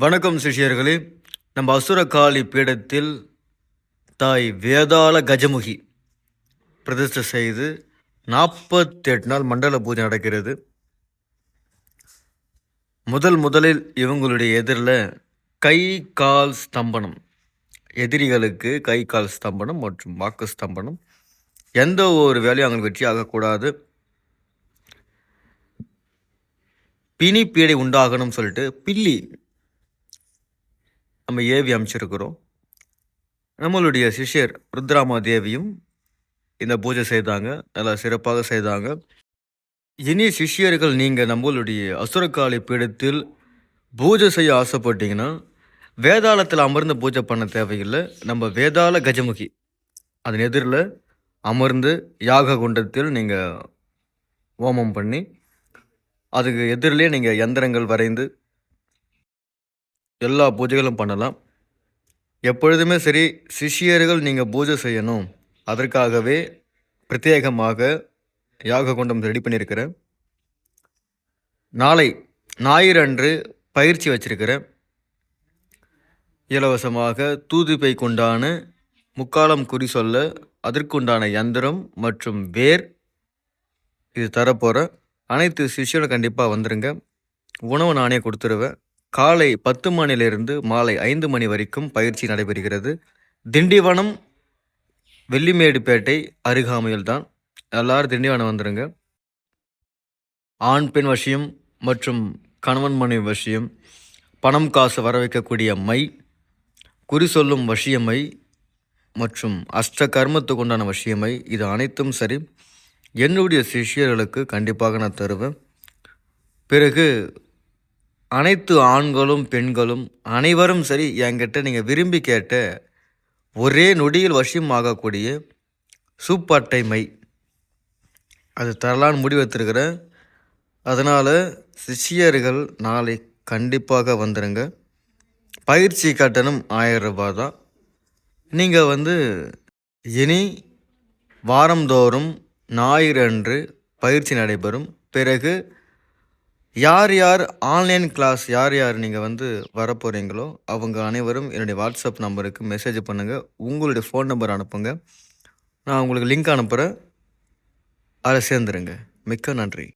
வணக்கம் சிஷ்யர்களே. நம்ம அசுரகாளி பீடத்தில் தாய் வேதாள கஜமுகி பிரதிஷ்டை செய்து 48 நாள் மண்டல பூஜை நடக்கிறது. முதலில் இவங்களுடைய எதிரில் கை கால் ஸ்தம்பனம், எதிரிகளுக்கு கை கால் ஸ்தம்பனம் மற்றும் வாக்கு ஸ்தம்பனம், எந்த ஒரு வேலையும் அவங்களுக்கு வெற்றி ஆகக்கூடாது, பிணி பீடை உண்டாகணும்னு சொல்லிட்டு பில்லி நம்ம ஏவி அமைச்சிருக்கிறோம். நம்மளுடைய சிஷ்யர் ருத்ராமா தேவியும் இந்த பூஜை செய்தாங்க, நல்லா சிறப்பாக செய்தாங்க. இனி சிஷ்யர்கள் நீங்கள் நம்மளுடைய அசுரகாளி பீடத்தில் பூஜை செய்ய ஆசைப்பட்டீங்கன்னா வேதாளத்தில் அமர்ந்து பூஜை பண்ண தேவையில்லை. நம்ம வேதாள கஜமுகி அதன் எதிரில் அமர்ந்து யாக குண்டத்தில் நீங்கள் ஹோமம் பண்ணி அதுக்கு எதிரிலே நீங்கள் யந்திரங்கள் வரைந்து எல்லா பூஜைகளும் பண்ணலாம். எப்பொழுதுமே சரி, சிஷ்யர்கள் நீங்கள் பூஜை செய்யணும், அதற்காகவே பிரத்யேகமாக யாக குண்டம் ரெடி பண்ணியிருக்கிறேன். நாளை ஞாயிறு அன்று பயிற்சி வச்சிருக்கிறேன். இலவசமாக தூதுப்பை கொண்டான முக்காலம் குறி சொல்ல அதற்குண்டான யந்திரம் மற்றும் வேர் இது தரப்போகிறேன். அனைத்து சிஷ்யர்களும் கண்டிப்பாக வந்துடுங்க. உணவு நானே கொடுத்துருவேன். காலை 10 மணிலிருந்து மாலை 5 மணி வரைக்கும் பயிற்சி நடைபெறுகிறது. திண்டிவனம் வெள்ளிமேடுபேட்டை அருகாமையில் தான். எல்லாரும் திண்டிவனம் வந்துடுங்க. ஆண் பெண் வசியம் மற்றும் கணவன் மனைவி வசியம், பணம் காசு வர வைக்கக்கூடிய மை, குறி சொல்லும் வசியமை மற்றும் அஷ்ட கர்மத்துக்கு உண்டான வசியமை, இது அனைத்தும் சரி என்னுடைய சிஷ்யர்களுக்கு கண்டிப்பாக நான் தருவேன். பிறகு அனைத்து ஆண்களும் பெண்களும் அனைவரும் சரி என்கிட்ட நீங்கள் விரும்பி கேட்ட ஒரே நொடியில் வசியம் ஆகக்கூடிய சூப்பட்டை மை அது தரலான்னு முடிவெடுத்திருக்கிறேன். அதனால் சிஷ்யர்கள் நாளை கண்டிப்பாக வந்துடுங்க. பயிற்சி கட்டணம் 1000 ரூபாய் தான். நீங்கள் இனி வாரந்தோறும் ஞாயிறு அன்று பயிற்சி நடைபெறும். பிறகு யார் யார் ஆன்லைன் கிளாஸ் யார் நீங்கள் வரப்போகிறீங்களோ அவங்க அனைவரும் என்னுடைய வாட்ஸ்அப் நம்பருக்கு மெசேஜ் பண்ணுங்கள். உங்களுடைய ஃபோன் நம்பர் அனுப்புங்க, நான் உங்களுக்கு லிங்க் அனுப்புகிறேன். அதை சேர்ந்துருங்க. மிக்க நன்றி.